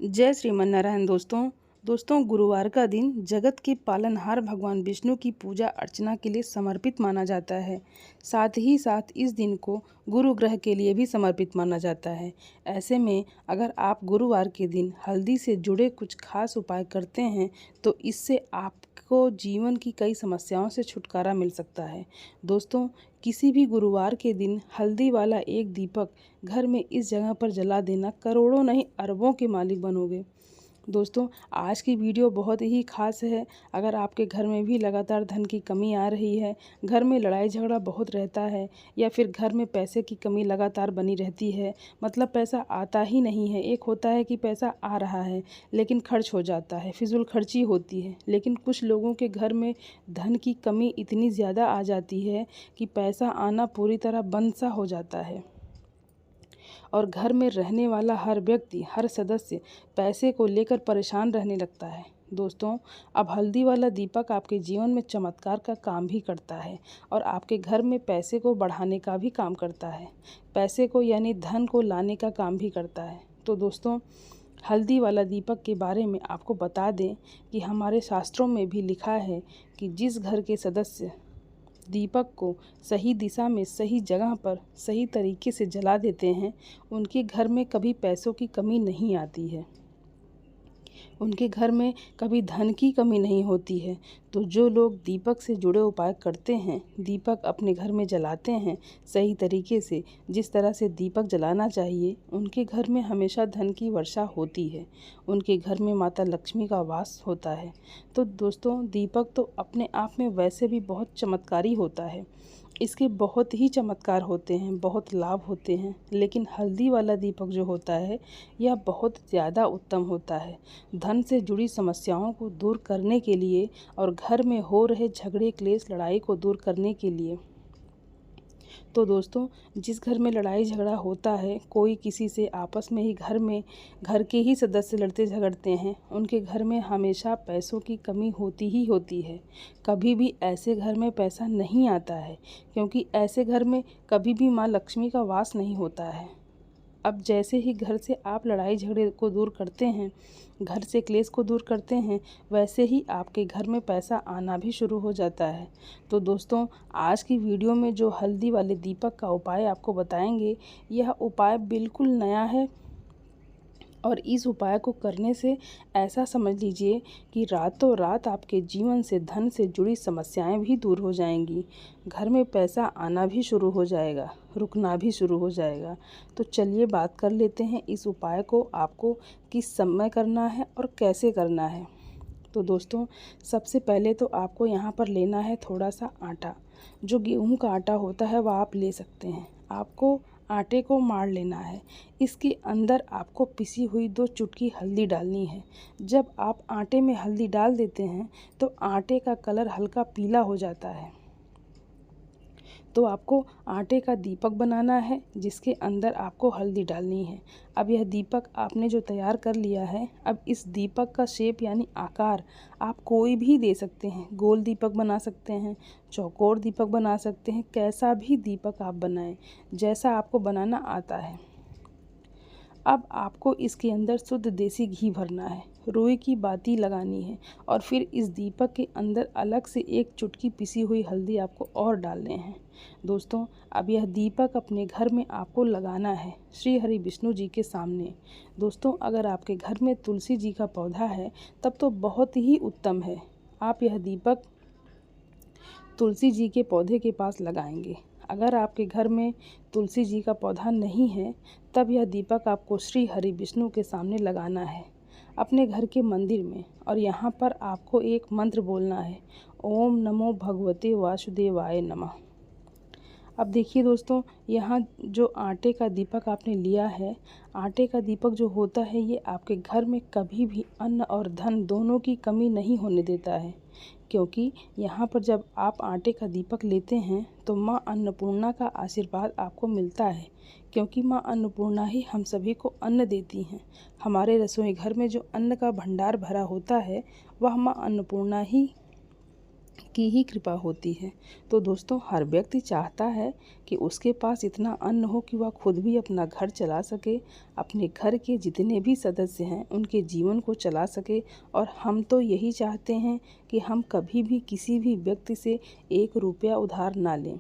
जय श्रीमन नारायण। दोस्तों गुरुवार का दिन जगत के पालनहार भगवान विष्णु की पूजा अर्चना के लिए समर्पित माना जाता है। साथ ही साथ इस दिन को गुरु ग्रह के लिए भी समर्पित माना जाता है। ऐसे में अगर आप गुरुवार के दिन हल्दी से जुड़े कुछ खास उपाय करते हैं तो इससे आपको जीवन की कई समस्याओं से छुटकारा मिल सकता है। दोस्तों, किसी भी गुरुवार के दिन हल्दी वाला एक दीपक घर में इस जगह पर जला देना करोड़ों नहीं अरबों के मालिक बनोगे। दोस्तों, आज की वीडियो बहुत ही खास है। अगर आपके घर में भी लगातार धन की कमी आ रही है, घर में लड़ाई झगड़ा बहुत रहता है या फिर घर में पैसे की कमी लगातार बनी रहती है, मतलब पैसा आता ही नहीं है। एक होता है कि पैसा आ रहा है लेकिन खर्च हो जाता है, फिजूल खर्ची होती है। लेकिन कुछ लोगों के घर में धन की कमी इतनी ज़्यादा आ जाती है कि पैसा आना पूरी तरह बंद सा हो जाता है और घर में रहने वाला हर व्यक्ति, हर सदस्य पैसे को लेकर परेशान रहने लगता है। दोस्तों, अब हल्दी वाला दीपक आपके जीवन में चमत्कार का काम भी करता है और आपके घर में पैसे को बढ़ाने का भी काम करता है। पैसे को यानी धन को लाने का काम भी करता है। तो दोस्तों, हल्दी वाला दीपक के बारे में आपको बता दें कि हमारे शास्त्रों में भी लिखा है कि जिस घर के सदस्य दीपक को सही दिशा में, सही जगह पर, सही तरीके से जला देते हैं, उनके घर में कभी पैसों की कमी नहीं आती है, उनके घर में कभी धन की कमी नहीं होती है। तो जो लोग दीपक से जुड़े उपाय करते हैं, दीपक अपने घर में जलाते हैं सही तरीके से, जिस तरह से दीपक जलाना चाहिए, उनके घर में हमेशा धन की वर्षा होती है, उनके घर में माता लक्ष्मी का वास होता है। तो दोस्तों, दीपक तो अपने आप में वैसे भी बहुत चमत्कारी होता है, इसके बहुत ही चमत्कार होते हैं, बहुत लाभ होते हैं। लेकिन हल्दी वाला दीपक जो होता है यह बहुत ज़्यादा उत्तम होता है धन से जुड़ी समस्याओं को दूर करने के लिए और घर में हो रहे झगड़े, क्लेश, लड़ाई को दूर करने के लिए। तो दोस्तों, जिस घर में लड़ाई झगड़ा होता है, कोई किसी से आपस में ही घर के ही सदस्य लड़ते झगड़ते हैं, उनके घर में हमेशा पैसों की कमी होती ही होती है। कभी भी ऐसे घर में पैसा नहीं आता है, क्योंकि ऐसे घर में कभी भी माँ लक्ष्मी का वास नहीं होता है। अब जैसे ही घर से आप लड़ाई झगड़े को दूर करते हैं, घर से क्लेश को दूर करते हैं, वैसे ही आपके घर में पैसा आना भी शुरू हो जाता है। तो दोस्तों, आज की वीडियो में जो हल्दी वाले दीपक का उपाय आपको बताएंगे, यह उपाय बिल्कुल नया है और इस उपाय को करने से ऐसा समझ लीजिए कि रातों रात आपके जीवन से धन से जुड़ी समस्याएं भी दूर हो जाएंगी, घर में पैसा आना भी शुरू हो जाएगा, रुकना भी शुरू हो जाएगा। तो चलिए बात कर लेते हैं इस उपाय को आपको किस समय करना है और कैसे करना है। तो दोस्तों, सबसे पहले तो आपको यहाँ पर लेना है थोड़ा सा आटा। जो गेहूं का आटा होता है वह आप ले सकते हैं। आपको आटे को मार लेना है। इसके अंदर आपको पिसी हुई 2 चुटकी हल्दी डालनी है। जब आप आटे में हल्दी डाल देते हैं तो आटे का कलर हल्का पीला हो जाता है। तो आपको आटे का दीपक बनाना है जिसके अंदर आपको हल्दी डालनी है। अब यह दीपक आपने जो तैयार कर लिया है, अब इस दीपक का शेप यानी आकार आप कोई भी दे सकते हैं। गोल दीपक बना सकते हैं, चौकोर दीपक बना सकते हैं, कैसा भी दीपक आप बनाएं, जैसा आपको बनाना आता है। अब आपको इसके अंदर शुद्ध देसी घी भरना है, रुई की बाती लगानी है और फिर इस दीपक के अंदर अलग से 1 चुटकी पिसी हुई हल्दी आपको और डालने हैं। दोस्तों, अब यह दीपक अपने घर में आपको लगाना है श्री हरि विष्णु जी के सामने। दोस्तों, अगर आपके घर में तुलसी जी का पौधा है तब तो बहुत ही उत्तम है। आप यह दीपक तुलसी जी के पौधे के पास लगाएंगे। अगर आपके घर में तुलसी जी का पौधा नहीं है तब यह दीपक आपको श्री हरि विष्णु के सामने लगाना है अपने घर के मंदिर में, और यहाँ पर आपको एक मंत्र बोलना है, ओम नमो भगवते वासुदेवाय नमः। अब देखिए दोस्तों, यहाँ जो आटे का दीपक आपने लिया है, आटे का दीपक जो होता है ये आपके घर में कभी भी अन्न और धन दोनों की कमी नहीं होने देता है। क्योंकि यहाँ पर जब आप आटे का दीपक लेते हैं तो माँ अन्नपूर्णा का आशीर्वाद आपको मिलता है, क्योंकि माँ अन्नपूर्णा ही हम सभी को अन्न देती हैं। हमारे रसोई घर में जो अन्न का भंडार भरा होता है वह माँ अन्नपूर्णा ही की ही कृपा होती है। तो दोस्तों, हर व्यक्ति चाहता है कि उसके पास इतना अन्न हो कि वह खुद भी अपना घर चला सके, अपने घर के जितने भी सदस्य हैं उनके जीवन को चला सके। और हम तो यही चाहते हैं कि हम कभी भी किसी भी व्यक्ति से 1 रुपया उधार ना लें,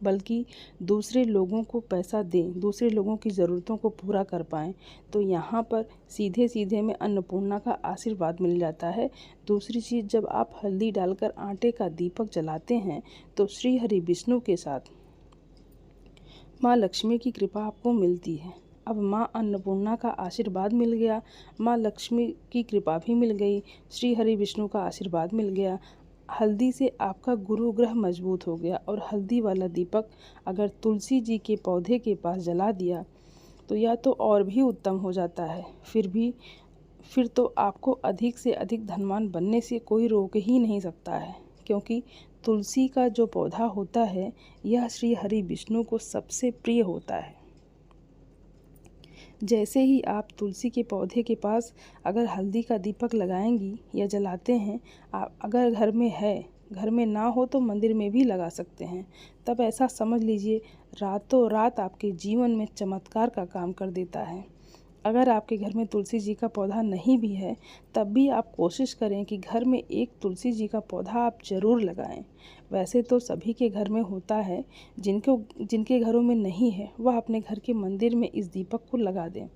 बल्कि दूसरे लोगों को पैसा दें, दूसरे लोगों की ज़रूरतों को पूरा कर पाएँ। तो यहाँ पर सीधे सीधे में अन्नपूर्णा का आशीर्वाद मिल जाता है। दूसरी चीज़, जब आप हल्दी डालकर आटे का दीपक जलाते हैं तो श्री हरि विष्णु के साथ माँ लक्ष्मी की कृपा आपको मिलती है। अब माँ अन्नपूर्णा का आशीर्वाद मिल गया, माँ लक्ष्मी की कृपा भी मिल गई, श्री हरि विष्णु का आशीर्वाद मिल गया। हल्दी से आपका गुरु ग्रह मजबूत हो गया। और हल्दी वाला दीपक अगर तुलसी जी के पौधे के पास जला दिया तो यह तो और भी उत्तम हो जाता है। फिर तो आपको अधिक से अधिक धनवान बनने से कोई रोक ही नहीं सकता है, क्योंकि तुलसी का जो पौधा होता है यह श्री हरि विष्णु को सबसे प्रिय होता है। जैसे ही आप तुलसी के पौधे के पास अगर हल्दी का दीपक लगाएंगी या जलाते हैं, आप अगर घर में है, घर में ना हो तो मंदिर में भी लगा सकते हैं, तब ऐसा समझ लीजिए रातों रात आपके जीवन में चमत्कार का काम कर देता है। अगर आपके घर में तुलसी जी का पौधा नहीं भी है, तब भी आप कोशिश करें कि घर में एक तुलसी जी का पौधा आप ज़रूर लगाएं। वैसे तो सभी के घर में होता है, जिनके घरों में नहीं है वह अपने घर के मंदिर में इस दीपक को लगा दें।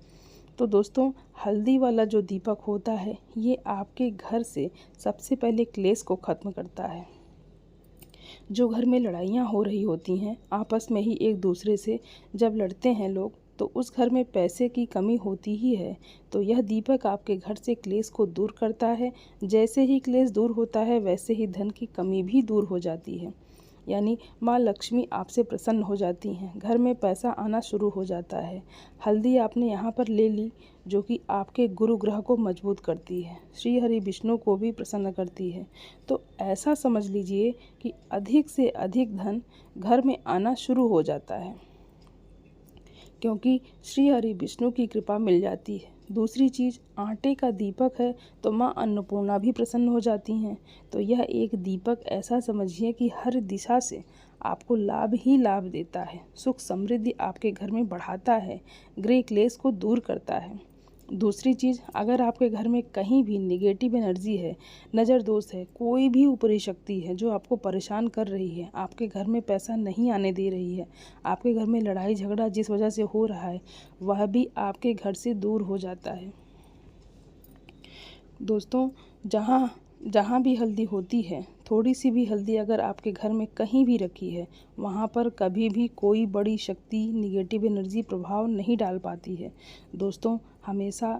तो दोस्तों, हल्दी वाला जो दीपक होता है ये आपके घर से सबसे पहले क्लेश को ख़त्म करता है। जो घर में लड़ाइयाँ हो रही होती हैं आपस में ही एक दूसरे से, जब लड़ते हैं लोग, तो उस घर में पैसे की कमी होती ही है। तो यह दीपक आपके घर से क्लेश को दूर करता है। जैसे ही क्लेश दूर होता है वैसे ही धन की कमी भी दूर हो जाती है। यानी माँ लक्ष्मी आपसे प्रसन्न हो जाती हैं, घर में पैसा आना शुरू हो जाता है। हल्दी आपने यहाँ पर ले ली जो कि आपके गुरु ग्रह को मजबूत करती है, श्री हरि विष्णु को भी प्रसन्न करती है। तो ऐसा समझ लीजिए कि अधिक से अधिक धन घर में आना शुरू हो जाता है, क्योंकि श्री हरि विष्णु की कृपा मिल जाती है। दूसरी चीज़, आटे का दीपक है तो माँ अन्नपूर्णा भी प्रसन्न हो जाती हैं। तो यह एक दीपक ऐसा समझिए कि हर दिशा से आपको लाभ ही लाभ देता है, सुख समृद्धि आपके घर में बढ़ाता है, गृह क्लेश को दूर करता है। दूसरी चीज़, अगर आपके घर में कहीं भी निगेटिव एनर्जी है, नज़र दोष है, कोई भी ऊपरी शक्ति है जो आपको परेशान कर रही है, आपके घर में पैसा नहीं आने दे रही है, आपके घर में लड़ाई झगड़ा जिस वजह से हो रहा है वह भी आपके घर से दूर हो जाता है। दोस्तों, जहाँ भी हल्दी होती है, थोड़ी सी भी हल्दी अगर आपके घर में कहीं भी रखी है, वहाँ पर कभी भी कोई बड़ी शक्ति निगेटिव एनर्जी प्रभाव नहीं डाल पाती है। दोस्तों, हमेशा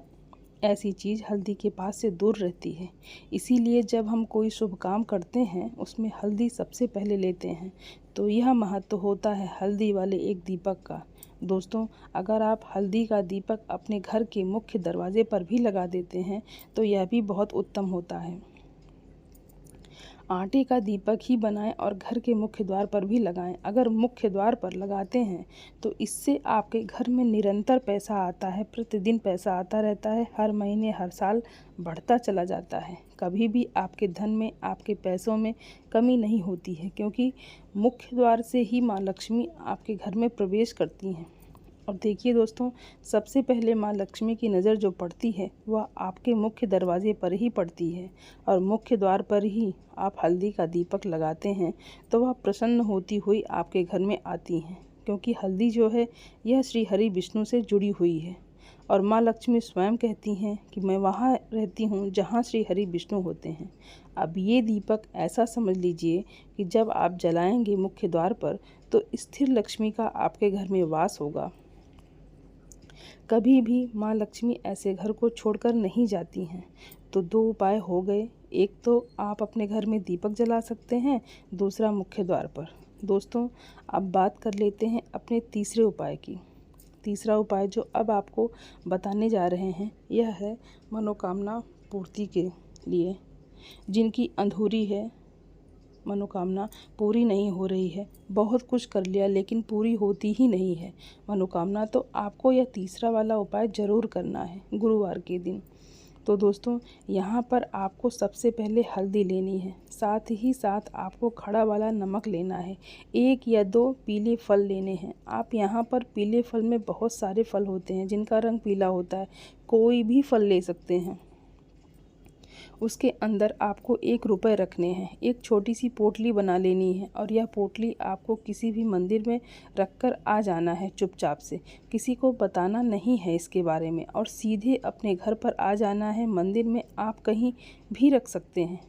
ऐसी चीज़ हल्दी के पास से दूर रहती है। इसीलिए जब हम कोई शुभ काम करते हैं उसमें हल्दी सबसे पहले लेते हैं। तो यह महत्व होता है हल्दी वाले एक दीपक का। दोस्तों, अगर आप हल्दी का दीपक अपने घर के मुख्य दरवाजे पर भी लगा देते हैं तो यह भी बहुत उत्तम होता है। आटे का दीपक ही बनाएं और घर के मुख्य द्वार पर भी लगाएं। अगर मुख्य द्वार पर लगाते हैं तो इससे आपके घर में निरंतर पैसा आता है, प्रतिदिन पैसा आता रहता है, हर महीने हर साल बढ़ता चला जाता है। कभी भी आपके धन में, आपके पैसों में कमी नहीं होती है, क्योंकि मुख्य द्वार से ही माँ लक्ष्मी आपके घर में प्रवेश करती हैं। और देखिए दोस्तों, सबसे पहले माँ लक्ष्मी की नज़र जो पड़ती है वह आपके मुख्य दरवाजे पर ही पड़ती है, और मुख्य द्वार पर ही आप हल्दी का दीपक लगाते हैं तो वह प्रसन्न होती हुई आपके घर में आती हैं, क्योंकि हल्दी जो है यह श्री हरि विष्णु से जुड़ी हुई है। और माँ लक्ष्मी स्वयं कहती हैं कि मैं वहाँ रहती हूँ जहाँ श्री हरि विष्णु होते हैं। अब ये दीपक ऐसा समझ लीजिए कि जब आप जलाएंगे मुख्य द्वार पर तो स्थिर लक्ष्मी का आपके घर में वास होगा। कभी भी माँ लक्ष्मी ऐसे घर को छोड़कर नहीं जाती हैं। तो 2 उपाय हो गए, एक तो आप अपने घर में दीपक जला सकते हैं, दूसरा मुख्य द्वार पर। दोस्तों, अब बात कर लेते हैं अपने तीसरे उपाय की। तीसरा उपाय जो अब आपको बताने जा रहे हैं यह है मनोकामना पूर्ति के लिए। जिनकी अधूरी है मनोकामना, पूरी नहीं हो रही है, बहुत कुछ कर लिया लेकिन पूरी होती ही नहीं है मनोकामना, तो आपको यह तीसरा वाला उपाय ज़रूर करना है गुरुवार के दिन। तो दोस्तों यहाँ पर आपको सबसे पहले हल्दी लेनी है, साथ ही साथ आपको खड़ा वाला नमक लेना है, 1 या 2 पीले फल लेने हैं। आप यहाँ पर पीले फल में बहुत सारे फल होते हैं जिनका रंग पीला होता है, कोई भी फल ले सकते हैं। उसके अंदर आपको 1 रुपये रखने हैं। एक छोटी सी पोटली बना लेनी है और यह पोटली आपको किसी भी मंदिर में रखकर आ जाना है चुपचाप से, किसी को बताना नहीं है इसके बारे में, और सीधे अपने घर पर आ जाना है। मंदिर में आप कहीं भी रख सकते हैं।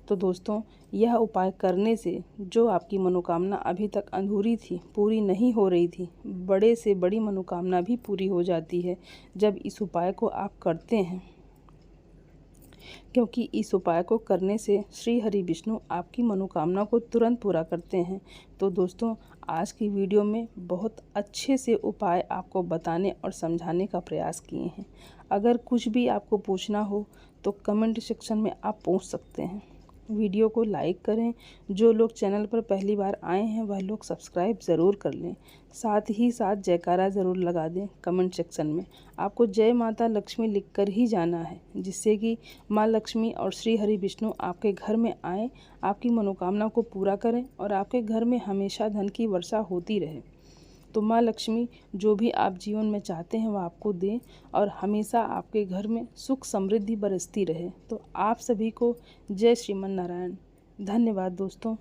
तो दोस्तों यह उपाय करने से जो आपकी मनोकामना अभी तक अधूरी थी, पूरी नहीं हो रही थी, बड़े से बड़ी मनोकामना भी पूरी हो जाती है जब इस उपाय को आप करते हैं, क्योंकि इस उपाय को करने से श्री हरि विष्णु आपकी मनोकामना को तुरंत पूरा करते हैं। तो दोस्तों आज की वीडियो में बहुत अच्छे से उपाय आपको बताने और समझाने का प्रयास किए हैं। अगर कुछ भी आपको पूछना हो तो कमेंट सेक्शन में आप पूछ सकते हैं। वीडियो को लाइक करें। जो लोग चैनल पर पहली बार आए हैं वह लोग सब्सक्राइब ज़रूर कर लें। साथ ही साथ जयकारा ज़रूर लगा दें कमेंट सेक्शन में। आपको जय माता लक्ष्मी लिखकर ही जाना है, जिससे कि माँ लक्ष्मी और श्री हरि विष्णु आपके घर में आएँ, आपकी मनोकामना को पूरा करें और आपके घर में हमेशा धन की वर्षा होती रहे। तो माँ लक्ष्मी जो भी आप जीवन में चाहते हैं वह आपको दें और हमेशा आपके घर में सुख समृद्धि बरसती रहे। तो आप सभी को जय श्रीमन नारायण। धन्यवाद दोस्तों।